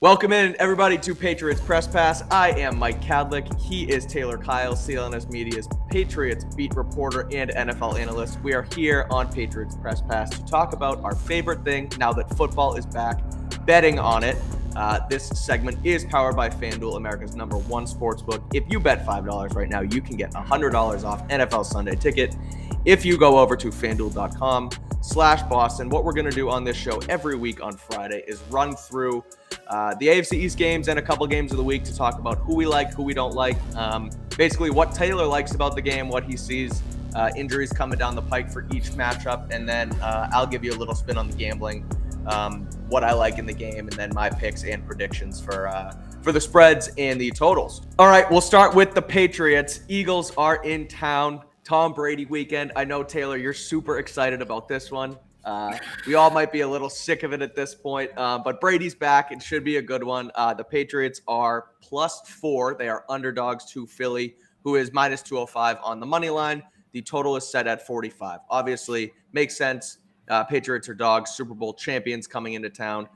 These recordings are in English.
Welcome in, everybody, to Patriots Press Pass. I am Mike Kadlick. He is Taylor Kyle, CLNS Media's Patriots beat reporter and NFL analyst. We are here on Patriots Press Pass to talk about our favorite thing now that football is back, betting on it. This segment is powered by FanDuel, America's #1 sportsbook. If you bet $5 right now, you can get $100 off NFL Sunday Ticket. If you go over to FanDuel.com/Boston, what we're going to do on this show every week on Friday is run through the AFC East games and a couple games of the week to talk about who we like, who we don't like, basically what Taylor likes about the game, what he sees, injuries coming down the pike for each matchup, and then I'll give you a little spin on the gambling, what I like in the game, and then my picks and predictions for the spreads and the totals. All right, we'll start with the Patriots. Eagles are in town. Tom Brady weekend. I know, Taylor, you're super excited about this one. We all might be a little sick of it at this point, but Brady's back. It should be a good one. The Patriots are +4. They are underdogs to Philly, who is -205 on the money line. The total is set at 45. Obviously, makes sense. Patriots are dogs, Super Bowl champions coming into town.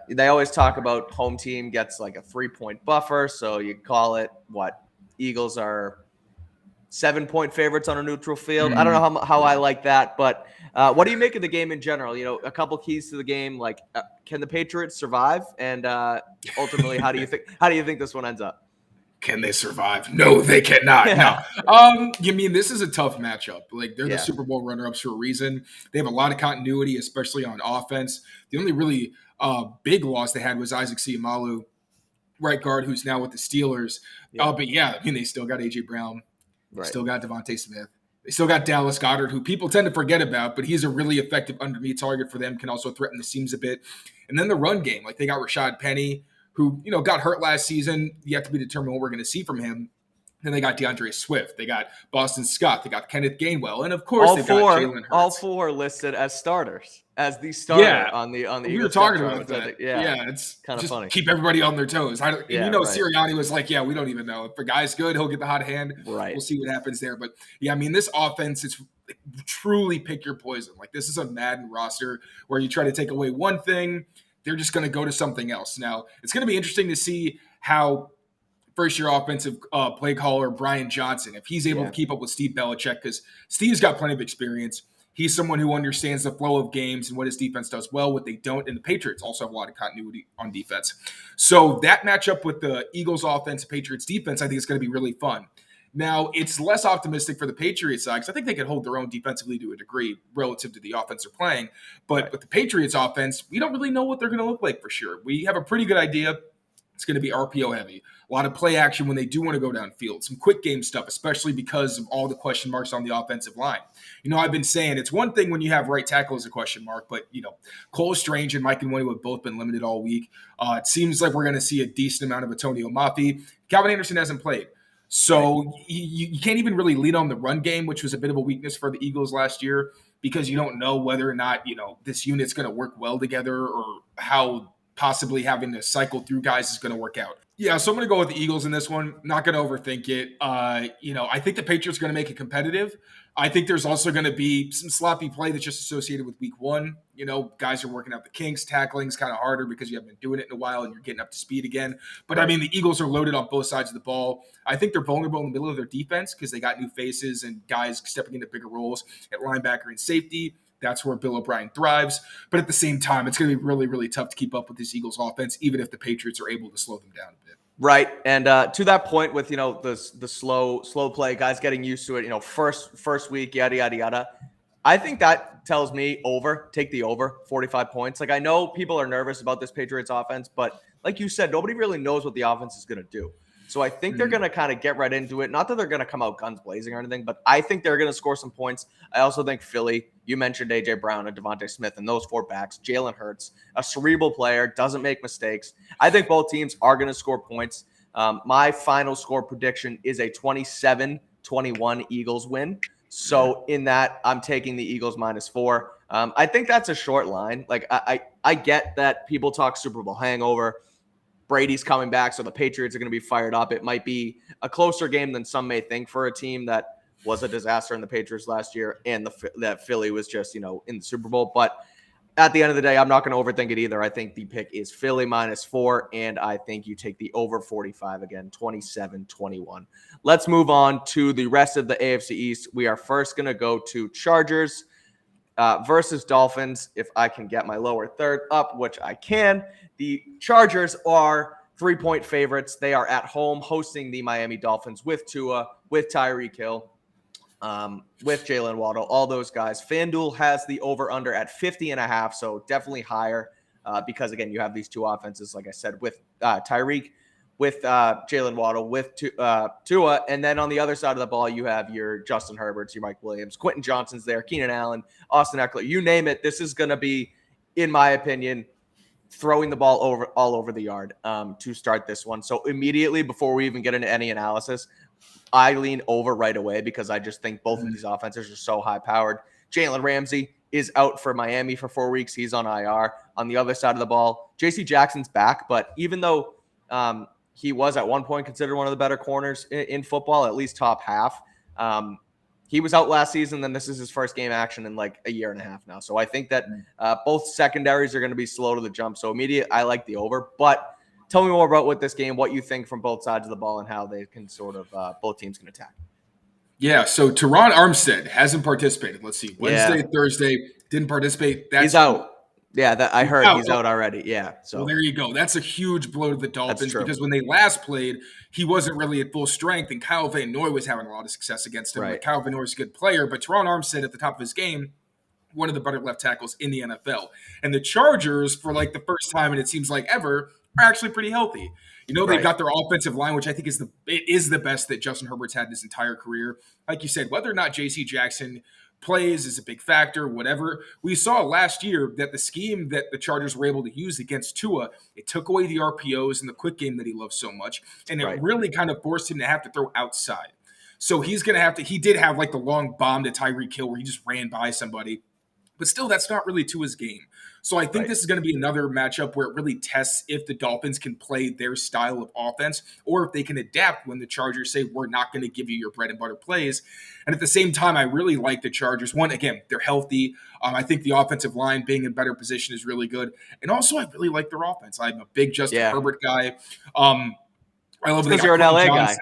They always talk about home team gets like a 3-point buffer, so you call it what? Eagles are 7-point favorites on a neutral field. I don't know how I like that, but what do you make of the game in general? You know, a couple keys to the game, like can the Patriots survive? And ultimately, how do you think this one ends up? Can they survive? No, they cannot. Yeah. No. You mean this is a tough matchup. Like they're the Super Bowl runner-ups for a reason. They have a lot of continuity, especially on offense. The only really big loss they had was Isaac Seumalo, right guard, who's now with the Steelers. But yeah, I mean, they still got A.J. Brown. Right. Still got Devontae Smith. They still got Dallas Goedert, who people tend to forget about, but he's a really effective underneath target for them, can also threaten the seams a bit. And then the run game. Like they got Rashad Penny, who, got hurt last season. You have to be determined what we're going to see from him. Then they got DeAndre Swift. They got Boston Scott. They got Kenneth Gainwell. And, of course, they've got Jalen Hurts. All four listed as starters, as the starter on the Eagles. We were talking about that. It's kind of funny. Keep everybody on their toes. Right. Sirianni was like, we don't even know. If the guy's good, he'll get the hot hand. Right. We'll see what happens there. But, I mean, this offense, it's truly pick your poison. Like, this is a Madden roster where you try to take away one thing, they're just going to go to something else. Now, it's going to be interesting to see how first-year offensive play caller Brian Johnson, if he's able to keep up with Steve Belichick, because Steve's got plenty of experience. He's someone who understands the flow of games and what his defense does well, what they don't, and the Patriots also have a lot of continuity on defense. So that matchup with the Eagles offense, Patriots defense, I think is going to be really fun. Now, it's less optimistic for the Patriots side because I think they can hold their own defensively to a degree relative to the offense they're playing. But with the Patriots offense, we don't really know what they're going to look like for sure. We have a pretty good idea. It's going to be RPO heavy. A lot of play action when they do want to go downfield. Some quick game stuff, especially because of all the question marks on the offensive line. I've been saying it's one thing when you have right tackle as a question mark, but, Cole Strange and Mike Nwenu have both been limited all week. It seems like we're going to see a decent amount of Antonio Mafi. Calvin Anderson hasn't played. So you can't even really lean on the run game, which was a bit of a weakness for the Eagles last year because you don't know whether or not, this unit's going to work well together or how possibly having to cycle through guys is going to work out. Yeah, so I'm going to go with the Eagles in this one. Not going to overthink it. I think the Patriots are going to make it competitive. I think there's also going to be some sloppy play that's just associated with week one. Guys are working out the kinks. Tackling's kind of harder because you haven't been doing it in a while and you're getting up to speed again. But, I mean, the Eagles are loaded on both sides of the ball. I think they're vulnerable in the middle of their defense because they got new faces and guys stepping into bigger roles at linebacker and safety. That's where Bill O'Brien thrives. But at the same time, it's going to be really, really tough to keep up with this Eagles offense, even if the Patriots are able to slow them down a bit. Right. And to that point with, the slow play, guys getting used to it, first week, yada, yada, yada. I think that tells me take the over 45 points. Like, I know people are nervous about this Patriots offense, but like you said, nobody really knows what the offense is going to do. So I think they're going to kind of get right into it. Not that they're going to come out guns blazing or anything, but I think they're going to score some points. I also think Philly, you mentioned A.J. Brown and Devontae Smith and those four backs, Jalen Hurts, a cerebral player, doesn't make mistakes. I think both teams are going to score points. My final score prediction is a 27-21 Eagles win. So in that, I'm taking the Eagles -4. I think that's a short line. Like I get that people talk Super Bowl hangover. Brady's coming back, so the Patriots are going to be fired up. It might be a closer game than some may think for a team that was a disaster in the Patriots last year and that Philly was just, in the Super Bowl. But at the end of the day, I'm not going to overthink it either. I think the pick is Philly -4, and I think you take the over 45 again, 27-21. Let's move on to the rest of the AFC East. We are first going to go to Chargers versus Dolphins. If I can get my lower third up, which I can. The Chargers are 3-point favorites. They are at home hosting the Miami Dolphins with Tua, with Tyreek Hill, with Jalen Waddle, all those guys. FanDuel has the over-under at 50.5, so definitely higher because, again, you have these two offenses, like I said, with Tyreek, with Jalen Waddle, with Tua, and then on the other side of the ball, you have your Justin Herberts, your Mike Williams, Quentin Johnson's there, Keenan Allen, Austin Eckler, you name it. This is going to be, in my opinion, throwing the ball all over the yard to start this one. So immediately, before we even get into any analysis, I lean over right away because I just think both of these offenses are so high-powered. Jalen Ramsey is out for Miami for 4 weeks. He's on IR. On the other side of the ball, J.C. Jackson's back, but even though he was at one point considered one of the better corners in football, at least top half, he was out last season, then this is his first game action in like a year and a half now. So I think that both secondaries are going to be slow to the jump. So immediate, I like the over, but tell me more about what this game, what you think from both sides of the ball, and how they can sort of both teams can attack. Yeah, so Teron Armstead hasn't participated. Let's see, Wednesday, Thursday, didn't participate. He's out. Yeah, I heard he's out already. Yeah, so well, there you go. That's a huge blow to the Dolphins because when they last played, he wasn't really at full strength, and Kyle Van Noy was having a lot of success against him. Right. Like, Kyle Van Noy is a good player, but Teron Armstead at the top of his game, one of the better left tackles in the NFL. And the Chargers, for like the first time, and it seems like ever, are actually pretty healthy. You know, they've got their offensive line, which I think is the best that Justin Herbert's had his entire career. Like you said, whether or not J.C. Jackson plays is a big factor, whatever. We saw last year that the scheme that the Chargers were able to use against Tua, it took away the RPOs and the quick game that he loves so much, and it really kind of forced him to have to throw outside. So he's going to have to – he did have like the long bomb to Tyreek Hill where he just ran by somebody. But still, that's not really Tua's game. So I think this is going to be another matchup where it really tests if the Dolphins can play their style of offense or if they can adapt when the Chargers say, we're not going to give you your bread and butter plays. And at the same time, I really like the Chargers. One, again, they're healthy. I think the offensive line being in better position is really good. And also, I really like their offense. I'm a big Justin Herbert guy. I love because you're an LA guy.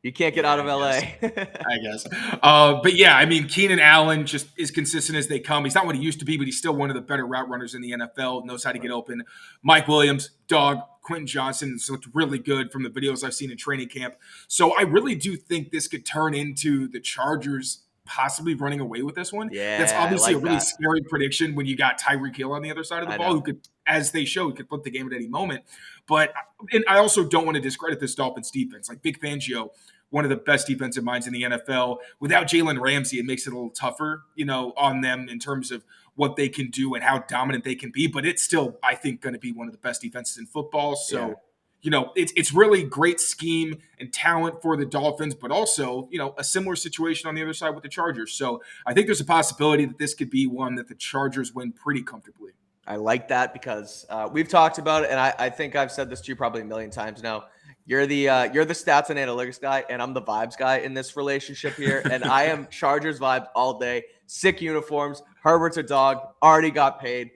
You can't get out of LA. I guess. But yeah, I mean, Keenan Allen just is consistent as they come. He's not what he used to be, but he's still one of the better route runners in the NFL, knows how to get open. Mike Williams, dog. Quentin Johnson has looked really good from the videos I've seen in training camp. So I really do think this could turn into the Chargers possibly running away with this one. Yeah, that's obviously a really scary prediction when you got Tyreek Hill on the other side of the ball, who could, as they showed, could flip the game at any moment. But and I also don't want to discredit this Dolphins defense. Like Vic Fangio, one of the best defensive minds in the NFL. Without Jalen Ramsey, it makes it a little tougher, on them in terms of what they can do and how dominant they can be. But it's still, I think, going to be one of the best defenses in football. So, it's really great scheme and talent for the Dolphins, but also, a similar situation on the other side with the Chargers. So I think there's a possibility that this could be one that the Chargers win pretty comfortably. I like that because we've talked about it, and I think I've said this to you probably a million times now. You're the stats and analytics guy, and I'm the vibes guy in this relationship here. And I am Chargers vibes all day. Sick uniforms. Herbert's a dog. Already got paid.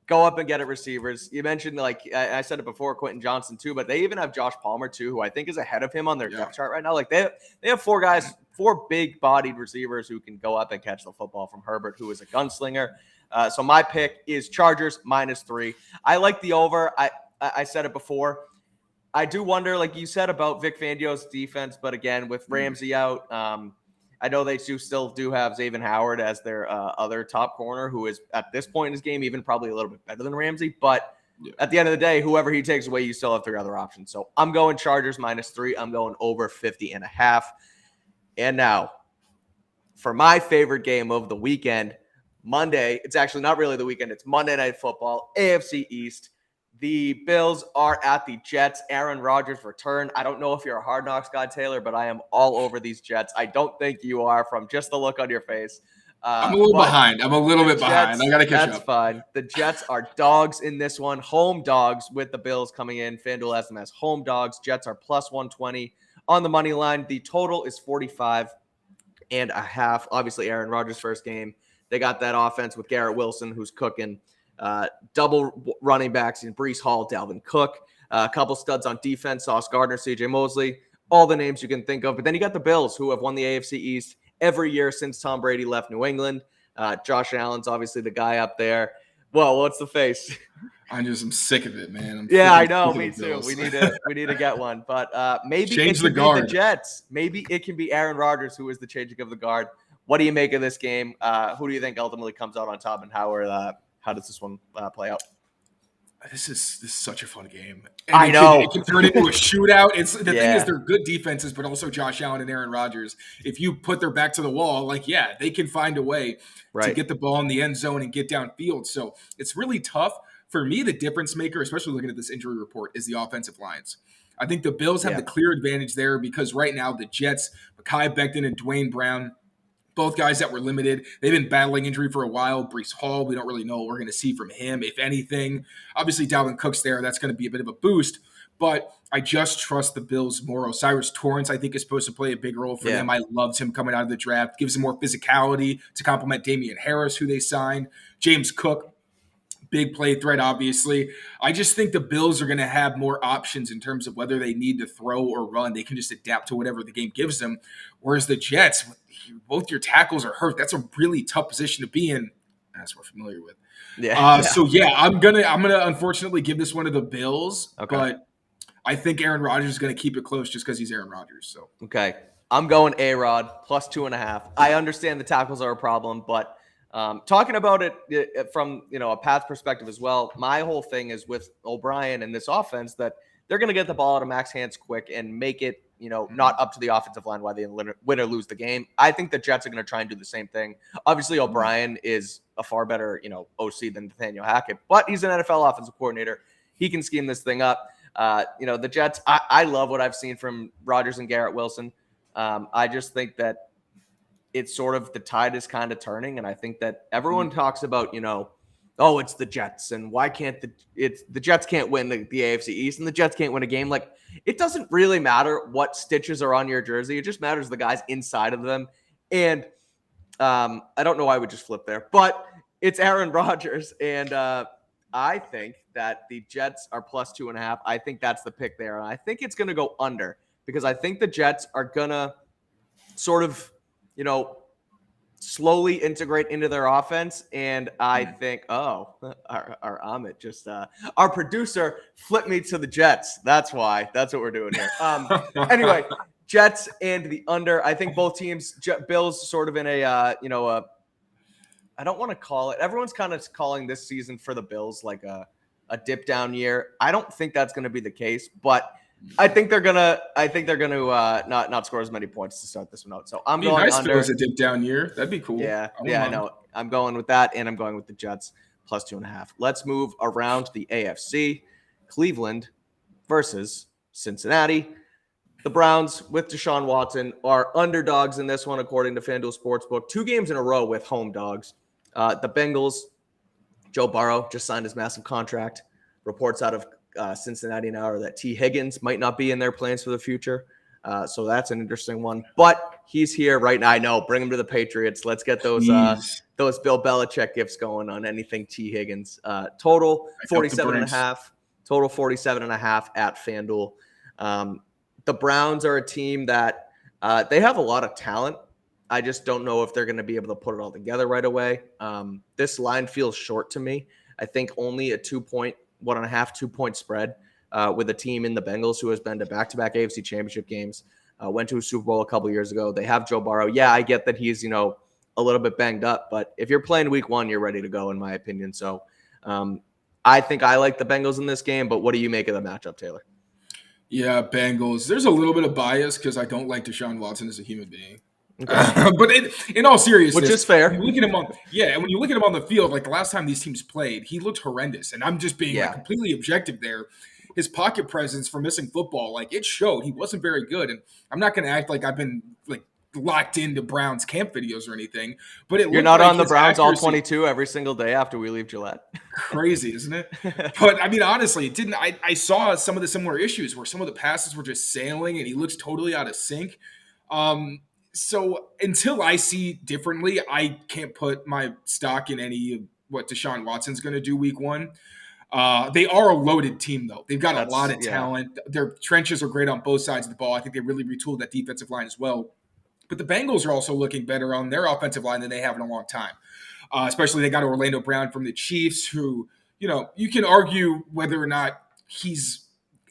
Go up and get it receivers. You mentioned, like I said it before, Quentin Johnson too, but they even have Josh Palmer too, who I think is ahead of him on their depth chart right now. Like they have four big-bodied receivers who can go up and catch the football from Herbert, who is a gunslinger. So my pick is Chargers -3. I like the over. I said it before. I do wonder, like you said, about Vic Fangio's defense, but again, with Ramsey out, I know they still do have Xavier Howard as their other top corner, who is at this point in his game even probably a little bit better than Ramsey. But at the end of the day, whoever he takes away, you still have three other options. So I'm going Chargers -3. I'm going over 50.5. And now for my favorite game of the weekend, Monday. It's actually not really the weekend. It's Monday Night Football, AFC East. The Bills are at the Jets. Aaron Rodgers returned. I don't know if you're a Hard Knocks guy, Taylor, but I am all over these Jets. I don't think you are from just the look on your face. I'm a little behind. I'm a little bit behind. I got to catch up. That's fine. The Jets are dogs in this one. Home dogs with the Bills coming in. FanDuel has them as home dogs. Jets are +120 on the money line. The total is 45.5. Obviously, Aaron Rodgers' first game. They got that offense with Garrett Wilson, who's cooking. Double running backs in Breece Hall, Dalvin Cook, a couple studs on defense, Sauce Gardner, CJ Mosley, all the names you can think of. But then you got the Bills, who have won the AFC East every year since Tom Brady left New England. Josh Allen's obviously the guy up there. Well, what's the face? I'm sick of it, man. Yeah, I know. Me too. We need to get one. But maybe change it the can guard. be the Jets. Maybe it can be Aaron Rodgers who is the changing of the guard. What do you make of this game? Who do you think ultimately comes out on top, and how does this one play out? This is such a fun game. And I know. It can turn into a shootout. The thing Yeah. is, they're good defenses, but also Josh Allen and Aaron Rodgers. If you put their back to the wall, they can find a way to get the ball in the end zone and get downfield. So it's really tough. For me, the difference maker, especially looking at this injury report, is the offensive lines. I think the Bills have the clear advantage there because right now the Jets, Mekhi Becton and Dwayne Brown, both guys that were limited. They've been battling injury for a while. Breece Hall, we don't really know what we're going to see from him, if anything. Obviously, Dalvin Cook's there. That's going to be a bit of a boost. But I just trust the Bills more. Cyrus Torrence, I think, is supposed to play a big role for them. I loved him coming out of the draft. Gives them more physicality to complement Damian Harris, who they signed. James Cook, big play threat, obviously. I just think the Bills are going to have more options in terms of whether they need to throw or run. They can just adapt to whatever the game gives them. Whereas the Jets, both your tackles are hurt. That's a really tough position to be in, as we're familiar with. So I'm gonna unfortunately give this one to the Bills. Okay. But I think Aaron Rodgers is going to keep it close just because he's Aaron Rodgers. So okay, I'm going A-Rod plus 2.5. I understand the tackles are a problem, but talking about it from a path perspective as well, my whole thing is with O'Brien and this offense that they're going to get the ball out of Mac's hands quick and make it not up to the offensive line while they win or lose the game. I think the Jets are going to try and do the same thing. Obviously, O'Brien is a far better OC than Nathaniel Hackett, but he's an NFL offensive coordinator. He can scheme this thing up. The Jets, I love what I've seen from Rodgers and Garrett Wilson. I just think that it's sort of the tide is kind of turning. And I think that everyone talks about, oh, it's the Jets. And why can't the Jets can't win the AFC East and the Jets can't win a game. Like, it doesn't really matter what stitches are on your jersey. It just matters the guys inside of them. And I don't know why I would just flip there, but it's Aaron Rodgers. And I think that the Jets are plus 2.5. I think that's the pick there. And I think it's going to go under because I think the Jets are going to sort of, slowly integrate into their offense. And I think, our Amit just, our producer flipped me to the Jets. That's why. That's what we're doing here. Anyway, Jets and the under. I think both teams, Bills sort of in a, I don't want to call it. Everyone's kind of calling this season for the Bills like a dip down year. I don't think that's going to be the case, but I think they're gonna not score as many points to start this one out. So I'm going nice under. If it was a dip down year. That'd be cool. Yeah, I know. I'm going with that, and I'm going with the Jets plus 2.5. Let's move around the AFC. Cleveland versus Cincinnati. The Browns with Deshaun Watson are underdogs in this one, according to FanDuel Sportsbook. 2 games in a row with home dogs. The Bengals, Joe Burrow just signed his massive contract. Reports out of Cincinnati now are that T. Higgins might not be in their plans for the future. So that's an interesting one. But he's here right now. I know. Bring him to the Patriots. Let's get those Bill Belichick gifts going on anything T. Higgins. Total 47.5. Total 47.5 at FanDuel. The Browns are a team that they have a lot of talent. I just don't know if they're going to be able to put it all together right away. This line feels short to me. I think only a 2-point spread with a team in the Bengals who has been to back-to-back AFC Championship games, went to a Super Bowl a couple years ago. They have Joe Burrow. Yeah, I get that he's, a little bit banged up, but if you're playing week 1, you're ready to go, in my opinion. So I think I like the Bengals in this game, but what do you make of the matchup, Taylor? Yeah, Bengals. There's a little bit of bias because I don't like Deshaun Watson as a human being. Okay. But in all seriousness, which is fair. When you look at him when you look at him on the field, like the last time these teams played, he looked horrendous. And I'm just being completely objective there. His pocket presence for missing football, it showed. He wasn't very good. And I'm not going to act like I've been locked into Browns camp videos or anything. But you're not on the Browns all 22 every single day after we leave Gillette. Crazy, isn't it? But I mean, honestly, it didn't. I saw some of the similar issues where some of the passes were just sailing, and he looks totally out of sync. So until I see differently, I can't put my stock in any what Deshaun Watson's going to do week 1. They are a loaded team, though. They've got a lot of talent. Their trenches are great on both sides of the ball. I think they really retooled that defensive line as well. But the Bengals are also looking better on their offensive line than they have in a long time. Especially they got Orlando Brown from the Chiefs, who, you can argue whether or not he's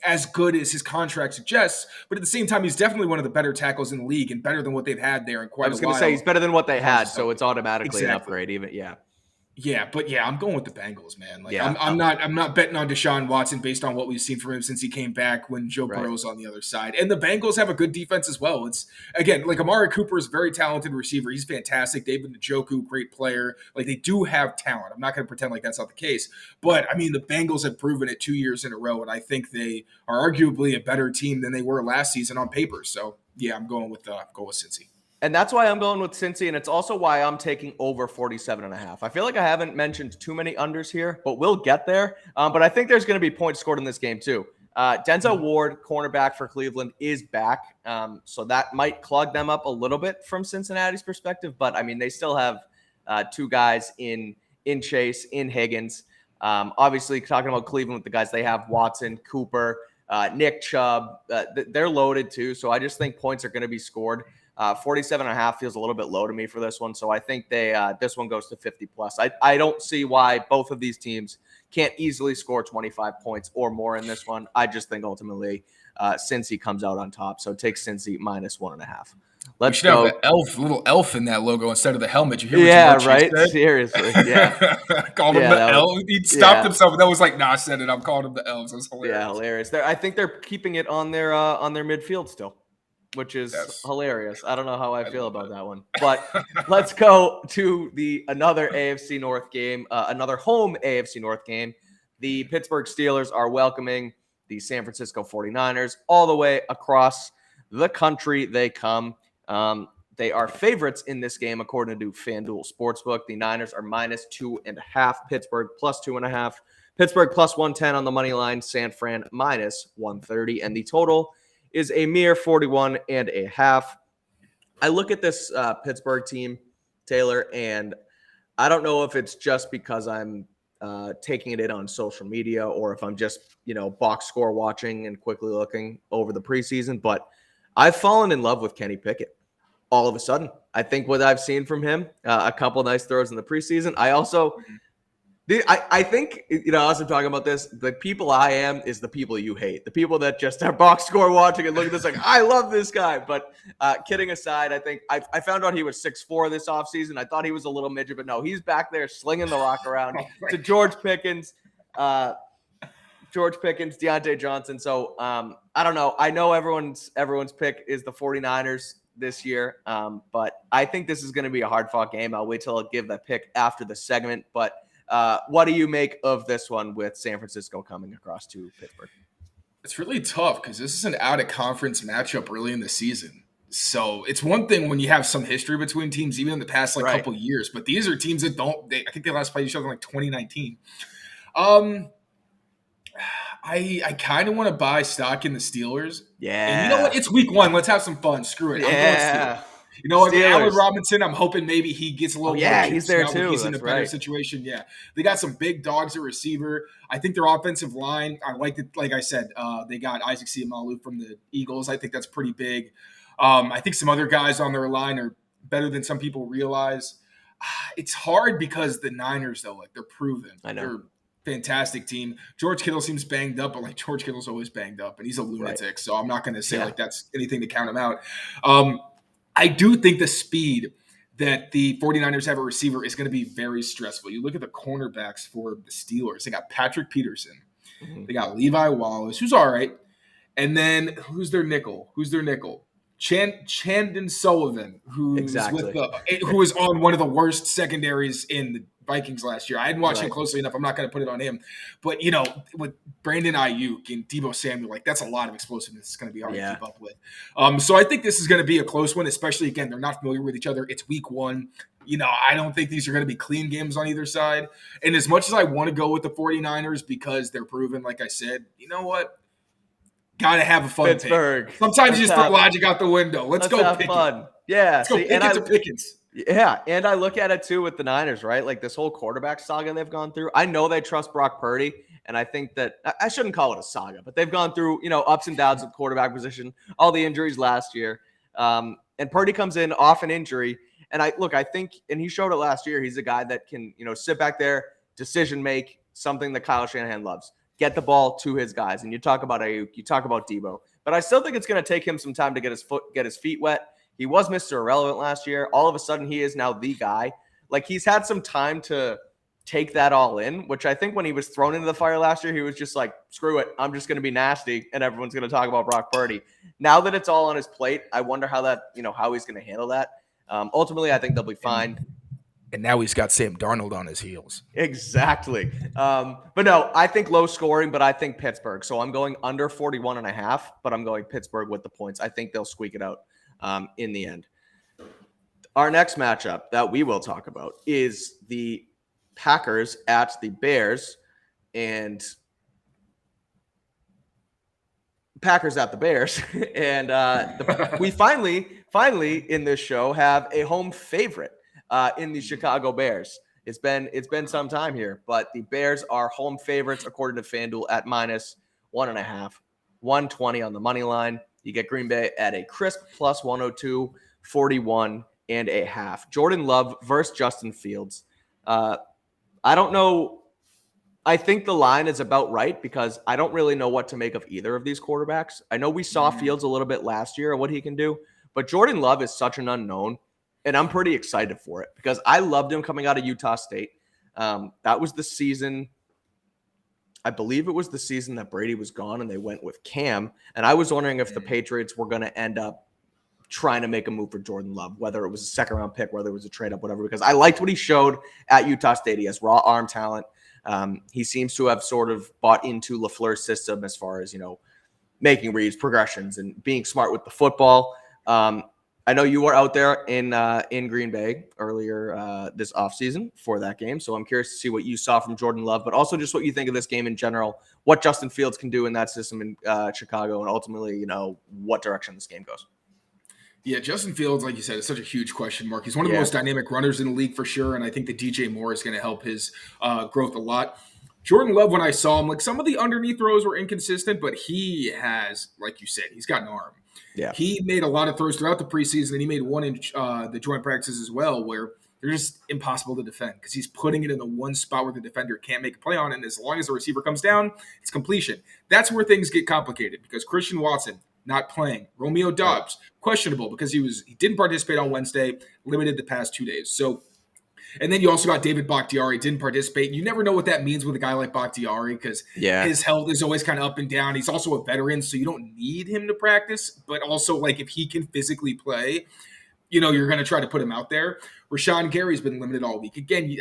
as good as his contract suggests, but at the same time, he's definitely one of the better tackles in the league and better than what they've had there in quite a while. I was going to say he's better than what they had, so it's automatically an upgrade. Yeah, but I'm going with the Bengals, man. Like, yeah, I'm not betting on Deshaun Watson based on what we've seen from him since he came back when Joe Burrow's on the other side. And the Bengals have a good defense as well. It's, again, like Amari Cooper is a very talented receiver. He's fantastic. David Njoku, great player. Like, they do have talent. I'm not going to pretend like that's not the case. But, I mean, the Bengals have proven it 2 years in a row, and I think they are arguably a better team than they were last season on paper. So, yeah, I'm going with Cincy. And that's why I'm going with Cincy, and it's also why I'm taking over 47.5. I feel like I haven't mentioned too many unders here, but we'll get there. But I think there's going to be points scored in this game too. Denzel Ward, cornerback for Cleveland, is back. So that might clog them up a little bit from Cincinnati's perspective. But, I mean, they still have two guys in Chase, in Higgins. Obviously, talking about Cleveland with the guys they have, Watson, Cooper, Nick Chubb. They're loaded too. So I just think points are going to be scored. 47.5 feels a little bit low to me for this one. So I think this one goes to 50 plus. I don't see why both of these teams can't easily score 25 points or more in this one. I just think ultimately Cincy comes out on top. So take Cincy minus 1.5. Let's go. Have the little elf in that logo instead of the helmet. You hear what right? Said? Seriously. Yeah. Called him the elf. He stopped himself. That was like, nah, I said it. I'm calling him the elves. That's hilarious. Yeah, hilarious. I think they're keeping it on their midfield still, which is hilarious. I don't know how I feel about that one. But let's go to another AFC North game, another home AFC North game. The Pittsburgh Steelers are welcoming the San Francisco 49ers all the way across the country they come. They are favorites in this game, according to FanDuel Sportsbook. The Niners are minus 2.5, Pittsburgh plus 2.5, Pittsburgh plus 110 on the money line, San Fran minus 130, and the total is a mere 41.5. I look at this Pittsburgh team, Taylor, and I don't know if it's just because I'm taking it in on social media or if I'm just, box score watching and quickly looking over the preseason, but I've fallen in love with Kenny Pickett all of a sudden. I think what I've seen from him, a couple nice throws in the preseason. I think, as I'm talking about this, the people I am is the people you hate. The people that just are box score watching and look at this like, I love this guy. But kidding aside, I think I found out he was 6'4" this offseason. I thought he was a little midget, but no, he's back there slinging the rock around to George Pickens, Deontay Johnson. So I don't know. I know everyone's pick is the 49ers this year, but I think this is going to be a hard-fought game. I'll wait till I give that pick after the segment. But what do you make of this one with San Francisco coming across to Pittsburgh? It's really tough because this is an out-of-conference matchup early in the season. So it's one thing when you have some history between teams, even in the past couple years. But these are teams that I think they last played each other in 2019. I kind of want to buy stock in the Steelers. Yeah. And you know what? It's week 1. Let's have some fun. Screw it. Yeah. I'm going Steelers. You know what? Allen Robinson, I'm hoping maybe he gets a little more. He's there too. He's in a better situation. Yeah. They got some big dogs at receiver. I think their offensive line, I like it. Like I said, they got Isaac Seumalo from the Eagles. I think that's pretty big. I think some other guys on their line are better than some people realize. It's hard because the Niners, though, they're proven. I know. They're fantastic team. George Kittle seems banged up, but George Kittle's always banged up, and he's a lunatic. So I'm not going to say that's anything to count him out. I do think the speed that the 49ers have a receiver is going to be very stressful. You look at the cornerbacks for the Steelers. They got Patrick Peterson. Mm-hmm. They got Levi Wallace, who's all right. And then who's their nickel? Chandon Sullivan, who was on one of the worst secondaries in the Vikings last year. I hadn't watched him closely enough. I'm not going to put it on him. But, with Brandon Ayuk and Deebo Samuel, that's a lot of explosiveness. It's going to be hard to keep up with. So I think this is going to be a close one, especially, again, they're not familiar with each other. It's week 1. I don't think these are going to be clean games on either side. And as much as I want to go with the 49ers because they're proven, like I said, you know what? Got to have a fun Pittsburgh. Pick. Sometimes you just throw logic out the window. Let's go have Pickens. Fun. Yeah. Let's go Pickens to Pickens. Yeah, and I look at it too with the Niners, right? Like this whole quarterback saga they've gone through. I know they trust Brock Purdy, and I think that I shouldn't call it a saga, but they've gone through, ups and downs with quarterback position, all the injuries last year. And Purdy comes in off an injury, and I think, and he showed it last year, he's a guy that can, sit back there, decision make, something that Kyle Shanahan loves. Get the ball to his guys. And you talk about Ayuk, you talk about Debo. But I still think it's going to take him some time to get his feet wet. He was Mr. Irrelevant last year. All of a sudden, he is now the guy. Like, he's had some time to take that all in, which I think when he was thrown into the fire last year, he was just like, screw it. I'm just going to be nasty, and everyone's going to talk about Brock Purdy. Now that it's all on his plate, I wonder how he's going to handle that. Ultimately, I think they'll be fine. And now he's got Sam Darnold on his heels. Exactly. But no, I think low scoring, but I think Pittsburgh. So I'm going under 41.5, but I'm going Pittsburgh with the points. I think they'll squeak it out in the end. Our next matchup that we will talk about is the Packers at the Bears, and Packers at the Bears. And we finally in this show have a home favorite in the Chicago Bears. It's been some time here, but the Bears are home favorites according to FanDuel at -1.5, 120 on the money line. You get Green Bay at a crisp plus 102, 41.5. Jordan Love versus Justin Fields. I don't know. I think the line is about right because I don't really know what to make of either of these quarterbacks. I know we saw Fields a little bit last year and what he can do, but Jordan Love is such an unknown, and I'm pretty excited for it because I loved him coming out of Utah State. That was the season. I believe it was the season that Brady was gone and they went with Cam. And I was wondering if the Patriots were going to end up trying to make a move for Jordan Love, whether it was a second-round pick, whether it was a trade-up, whatever, because I liked what he showed at Utah State. He has raw arm talent. He seems to have sort of bought into LaFleur's system as far as, making reads, progressions, and being smart with the football. I know you were out there in Green Bay earlier this offseason for that game, so I'm curious to see what you saw from Jordan Love, but also just what you think of this game in general, what Justin Fields can do in that system in Chicago, and ultimately, what direction this game goes. Yeah, Justin Fields, like you said, is such a huge question mark. He's one of the most dynamic runners in the league for sure, and I think that DJ Moore is going to help his growth a lot. Jordan Love, when I saw him, like some of the underneath throws were inconsistent, but he has, like you said, he's got an arm. Yeah, he made a lot of throws throughout the preseason, and he made one in the joint practices as well, where they're just impossible to defend because he's putting it in the one spot where the defender can't make a play on, and as long as the receiver comes down, it's completion. That's where things get complicated because Christian Watson not playing, Romeo Doubs questionable because he didn't participate on Wednesday, limited the past 2 days. So. And then you also got David Bakhtiari, didn't participate. You never know what that means with a guy like Bakhtiari because his health is always kind of up and down. He's also a veteran, so you don't need him to practice. But also, like, if he can physically play, you're going to try to put him out there. Rashawn Gary's been limited all week. Again,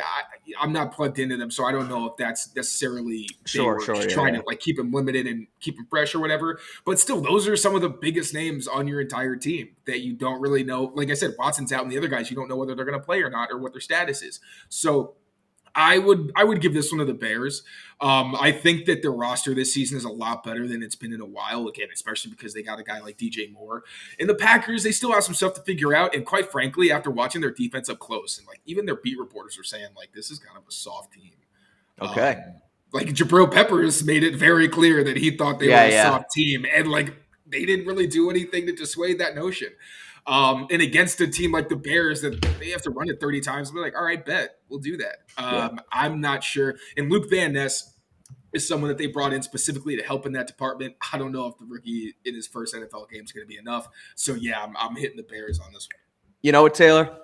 I'm not plugged into them, so I don't know if that's necessarily trying to keep him limited and keep him fresh or whatever. But still, those are some of the biggest names on your entire team that you don't really know. Like I said, Watson's out, and the other guys, you don't know whether they're going to play or not or what their status is. So I would give this one to the Bears. I think that their roster this season is a lot better than it's been in a while, again, especially because they got a guy like DJ Moore. And the Packers, they still have some stuff to figure out. And quite frankly, after watching their defense up close, and even their beat reporters are saying, this is kind of a soft team. Okay. Jabril Peppers made it very clear that he thought they were a soft team. And they didn't really do anything to dissuade that notion. And against a team like the Bears that they have to run it 30 times, we're like, all right, bet, we'll do that. I'm not sure. And Luke Van Ness is someone that they brought in specifically to help in that department. I don't know if the rookie in his first NFL game is going to be enough. So, I'm hitting the Bears on this one. You know what, Taylor?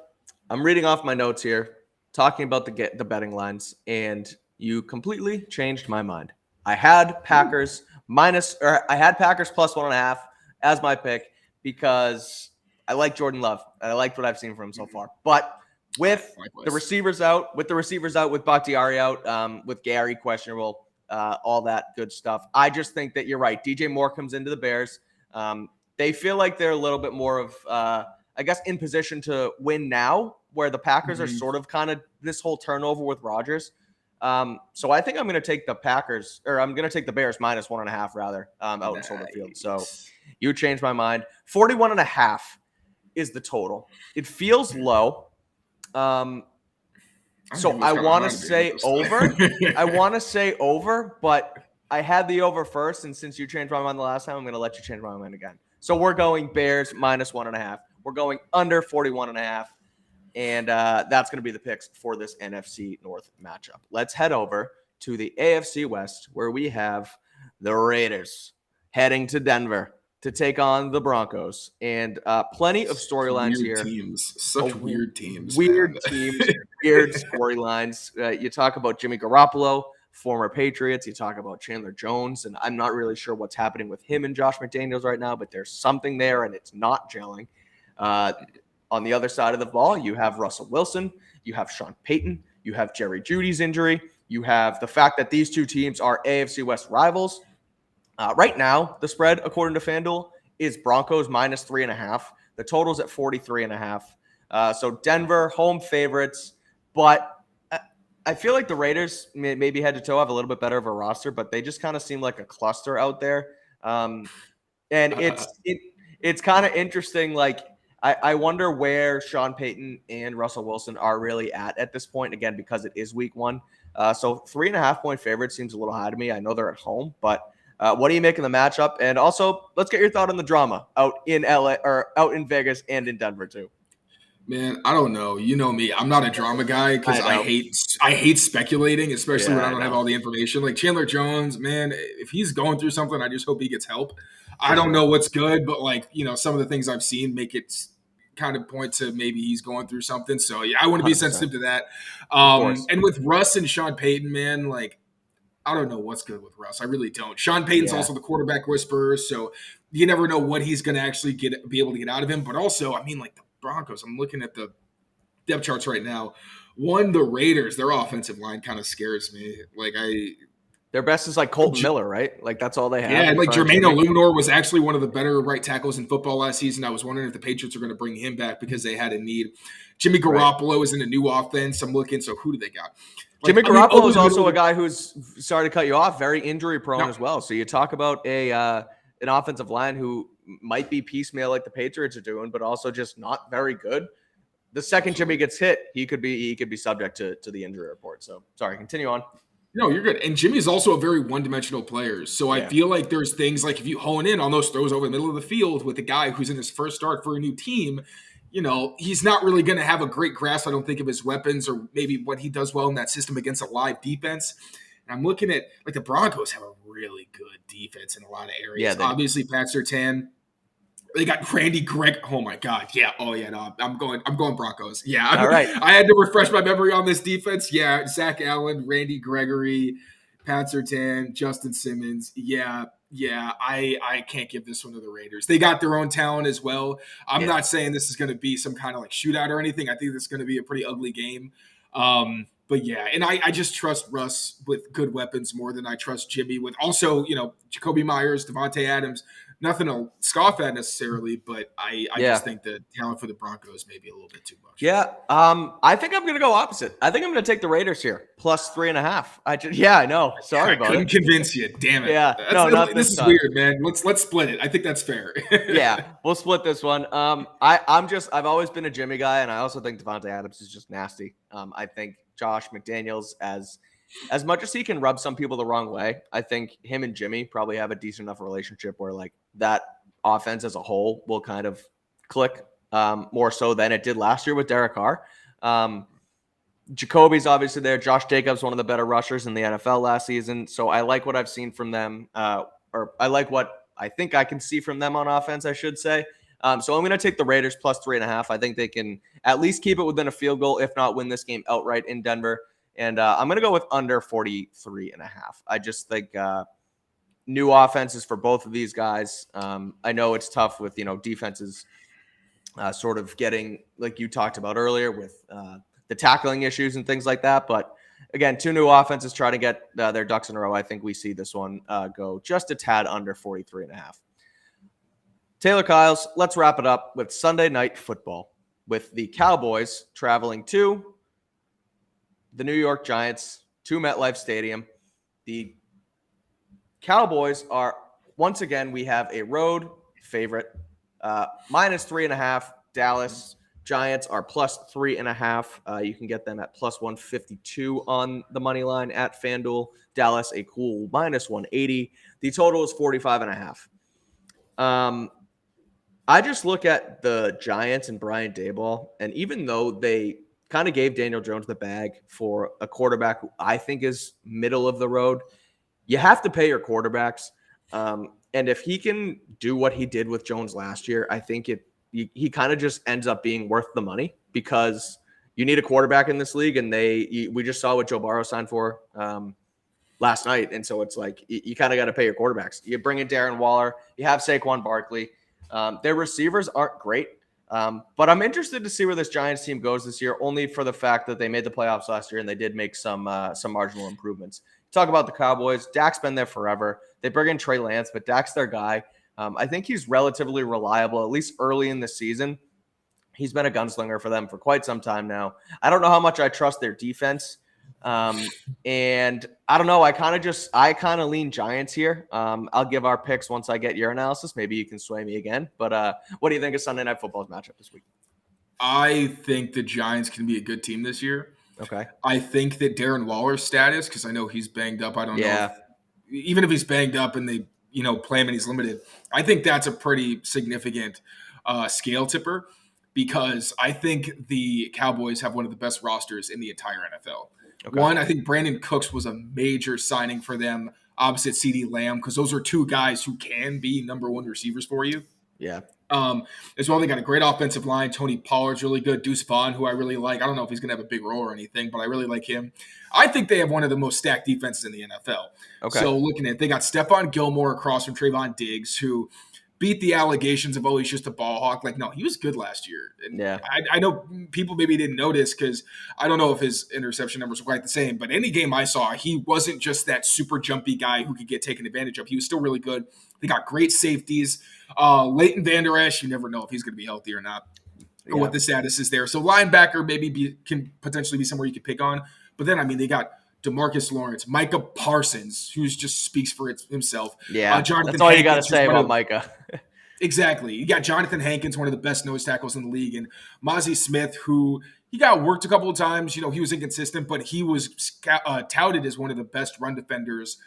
I'm reading off my notes here, talking about the betting lines, and you completely changed my mind. I had Packers plus 1.5 as my pick because I like Jordan Love. I liked what I've seen from him so far. But with the receivers out, with Bakhtiari out, with Gary questionable, all that good stuff, I just think that you're right. DJ Moore comes into the Bears. They feel like they're a little bit more of, I guess, in position to win now, where the Packers are sort of kind of this whole turnover with Rodgers. So I think I'm going to take the Packers, or I'm going to take the Bears minus 1.5 rather, out in Soldier Field. So you changed my mind. 41.5 is the total. It feels low. So I what's going want to on, to be say over. I honest. want to say over, but I had the over first, and since you changed my mind the last time, I'm going to let you change my mind again. So we're going Bears -1.5. We're going under 41.5, and that's going to be the picks for this NFC North matchup. Let's head over to the AFC West, where we have the Raiders heading to Denver to take on the Broncos, and plenty of storylines Weird here. teams. Such weird teams, man. Weird teams, weird storylines. You talk about Jimmy Garoppolo, former Patriots. You talk about Chandler Jones, and I'm not really sure what's happening with him and Josh McDaniels right now, but there's something there, and it's not gelling. On the other side of the ball, you have Russell Wilson, you have Sean Payton, you have Jerry Jeudy's injury, you have the fact that these two teams are AFC West rivals. Right now, the spread, according to FanDuel, is Broncos -3.5. The total's at 43.5. So Denver, home favorites, but I feel like the Raiders, maybe head to toe, have a little bit better of a roster, but they just kind of seem like a cluster out there. And it's kind of interesting. Like, I wonder where Sean Payton and Russell Wilson are really at this point, again, because it is week one. So 3.5 point favorite seems a little high to me. I know they're at home, but what do you make of the matchup? And also, let's get your thought on the drama out in LA or out in Vegas and in Denver too. Man, I don't know. You know me. I'm not a drama guy because I hate speculating, especially when I don't have all the information. Like Chandler Jones, man, if he's going through something, I just hope he gets help. I don't know what's good, but some of the things I've seen make it kind of point to maybe he's going through something. So yeah, I want to be 100%. Sensitive to that. And with Russ and Sean Payton, man, like I don't know what's good with Russ. I really don't. Sean Payton's also the quarterback whisperer, so you never know what he's going to actually be able to get out of him. But also, I mean, like the Broncos, I'm looking at the depth charts right now. The Raiders, their offensive line kind of scares me. Their best is like Colton Miller, right? Like that's all they have. Yeah, like Jermaine Illuminor was actually one of the better right tackles in football last season. I was wondering if the Patriots are going to bring him back because they had a need. Jimmy Garoppolo is in a new offense. I'm looking. So who do they got? Jimmy Garoppolo is also a guy who's, sorry to cut you off, very injury prone as well. So you talk about an offensive line who might be piecemeal like the Patriots are doing, but also just not very good. The second Jimmy gets hit, he could be subject to the injury report. So sorry, continue on. No, you're good. And Jimmy is also a very one-dimensional player. So I feel like there's things like if you hone in on those throws over the middle of the field with a guy who's in his first start for a new team, he's not really going to have a great grasp, I don't think, of his weapons or maybe what he does well in that system against a live defense. And I'm looking at, like, the Broncos have a really good defense in a lot of areas. Yeah, obviously, Pat Surtain. They got Randy Gregg. Oh my God! Yeah. Oh yeah. No, I'm going Broncos. Yeah. All right. I had to refresh my memory on this defense. Yeah. Zach Allen, Randy Gregory, Pat Surtain, Justin Simmons. Yeah. I can't give this one to the Raiders. They got their own talent as well. I'm not saying this is going to be some kind of like shootout or anything. I think this is going to be a pretty ugly game. But yeah, and I just trust Russ with good weapons more than I trust Jimmy with also, Jacoby Myers, Devontae Adams. Nothing to scoff at necessarily, but I just think the talent for the Broncos may be a little bit too much. Yeah, I think I'm going to go opposite. I think I'm going to take the Raiders here, +3.5. I know. Sorry about it. I couldn't convince you. Damn it. Yeah, this is weird, man. Let's split it. I think that's fair. Yeah, we'll split this one. I've always been a Jimmy guy, and I also think Devontae Adams is just nasty. I think Josh McDaniels, as much as he can rub some people the wrong way, I think him and Jimmy probably have a decent enough relationship where like that offense as a whole will kind of click more so than it did last year with Derek Carr. Jacoby's obviously there. Josh Jacobs, one of the better rushers in the NFL last season. So I like what I've seen from them, or I like what I think I can see from them on offense, I should say. So I'm going to take the Raiders +3.5. I think they can at least keep it within a field goal, if not win this game outright in Denver. And I'm going to go with under 43.5. I just think new offenses for both of these guys. I know it's tough with, defenses sort of getting, like you talked about earlier, with the tackling issues and things like that. But again, two new offenses trying to get their ducks in a row. I think we see this one go just a tad under 43.5. Taylor Kyles, let's wrap it up with Sunday Night Football with the Cowboys traveling to the New York Giants to MetLife Stadium. The Cowboys are, once again, we have a road favorite, -3.5. Dallas Giants are plus 3.5. You can get them at plus 152 on the money line at FanDuel. Dallas, a cool minus 180. The total is 45.5. I just look at the Giants and Brian Daboll, and even though they kind of gave Daniel Jones the bag for a quarterback who I think is middle of the road, you have to pay your quarterbacks. And if he can do what he did with Jones last year, I think he kind of just ends up being worth the money, because you need a quarterback in this league, and we just saw what Joe Burrow signed for last night. And so it's like you kind of got to pay your quarterbacks. You bring in Darren Waller, you have Saquon Barkley. Their receivers aren't great, but I'm interested to see where this Giants team goes this year, only for the fact that they made the playoffs last year and they did make some marginal improvements. Talk about the Cowboys. Dak's been there forever. They bring in Trey Lance, but Dak's their guy. I think he's relatively reliable, at least early in the season. He's been a gunslinger for them for quite some time now. I don't know how much I trust their defense. And I don't know. I kind of lean Giants here. I'll give our picks once I get your analysis. Maybe you can sway me again. But what do you think of Sunday Night Football's matchup this week? I think the Giants can be a good team this year. Okay. I think that Darren Waller's status, because I know he's banged up. I don't know. Even if he's banged up and they, play him and he's limited, I think that's a pretty significant scale tipper, because I think the Cowboys have one of the best rosters in the entire NFL. Okay. One, I think Brandon Cooks was a major signing for them opposite CeeDee Lamb, because those are two guys who can be number one receivers for you. Yeah. As well, they got a great offensive line. Tony Pollard's really good. Deuce Vaughn, who I really like. I don't know if he's going to have a big role or anything, but I really like him. I think they have one of the most stacked defenses in the NFL. Okay. So looking at it, they got Stephon Gilmore across from Trayvon Diggs, who beat the allegations of, he's just a ball hawk. Like, no, he was good last year. And yeah. I know people maybe didn't notice, because I don't know if his interception numbers were quite the same, but any game I saw, he wasn't just that super jumpy guy who could get taken advantage of. He was still really good. They got great safeties. Leighton Vander Esch, you never know if he's going to be healthy or not, or what the status is there. So linebacker maybe can potentially be somewhere you could pick on. But then, they got DeMarcus Lawrence, Micah Parsons, who just speaks for himself. Yeah, that's all you got to say about Micah. Exactly. You got Jonathan Hankins, one of the best nose tackles in the league, and Mozzie Smith, who he got worked a couple of times. He was inconsistent, but he was touted as one of the best run defenders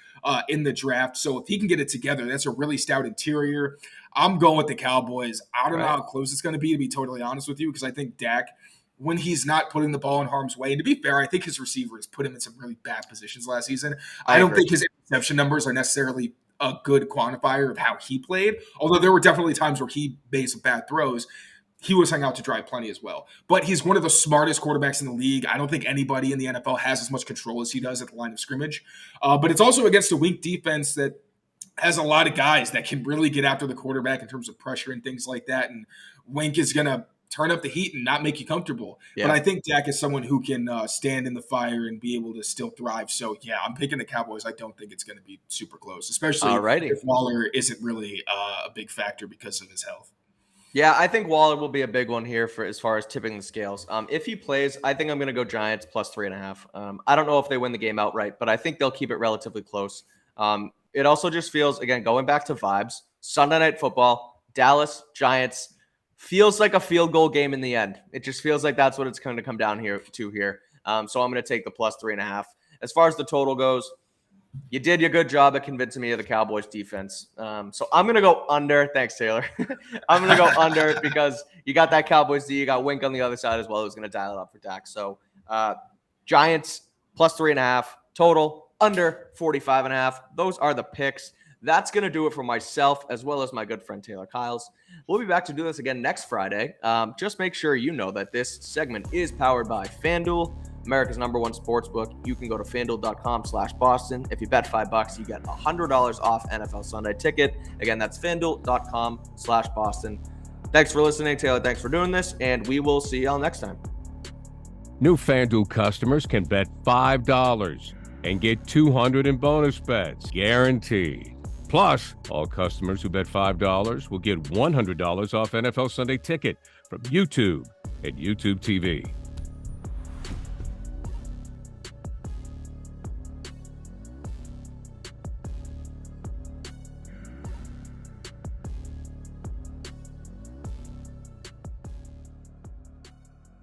in the draft. So if he can get it together, that's a really stout interior. I'm going with the Cowboys. I don't know how close it's going to be totally honest with you, because I think Dak, when he's not putting the ball in harm's way, and to be fair, I think his receivers put him in some really bad positions last season. I don't think his interception numbers are necessarily a good quantifier of how he played, although there were definitely times where he made some bad throws. He was hung out to dry plenty as well. But he's one of the smartest quarterbacks in the league. I don't think anybody in the NFL has as much control as he does at the line of scrimmage. But it's also against a weak defense that has a lot of guys that can really get after the quarterback in terms of pressure and things like that. And Wink is going to turn up the heat and not make you comfortable. Yeah. But I think Dak is someone who can stand in the fire and be able to still thrive. So, yeah, I'm picking the Cowboys. I don't think it's going to be super close, especially if Waller isn't really a big factor because of his health. Yeah, I think Waller will be a big one here for as far as tipping the scales. If he plays, I think I'm going to go Giants plus 3.5. I don't know if they win the game outright, but I think they'll keep it relatively close. It also just feels, again, going back to vibes, Sunday Night Football, Dallas, Giants, feels like a field goal game in the end. It just feels like that's what it's going to come down here. So I'm going to take the plus 3.5. As far as the total goes, you did your good job at convincing me of the Cowboys defense. So I'm going to go under. Thanks, Taylor. I'm going to go under because you got that Cowboys D. You got Wink on the other side as well, who's going to dial it up for Dak. So Giants plus 3.5, total under 45.5. Those are the picks. That's going to do it for myself as well as my good friend Taylor Kyles. We'll be back to do this again next Friday. Just make sure you know that this segment is powered by FanDuel, America's #1 sportsbook. You can go to FanDuel.com/Boston. If you bet $5, you get $100 off NFL Sunday ticket. Again, that's FanDuel.com/Boston. Thanks for listening, Taylor. Thanks for doing this, and we will see y'all next time. New FanDuel customers can bet $5 and get $200 in bonus bets, guaranteed. Plus, all customers who bet $5 will get $100 off NFL Sunday ticket from YouTube and YouTube TV.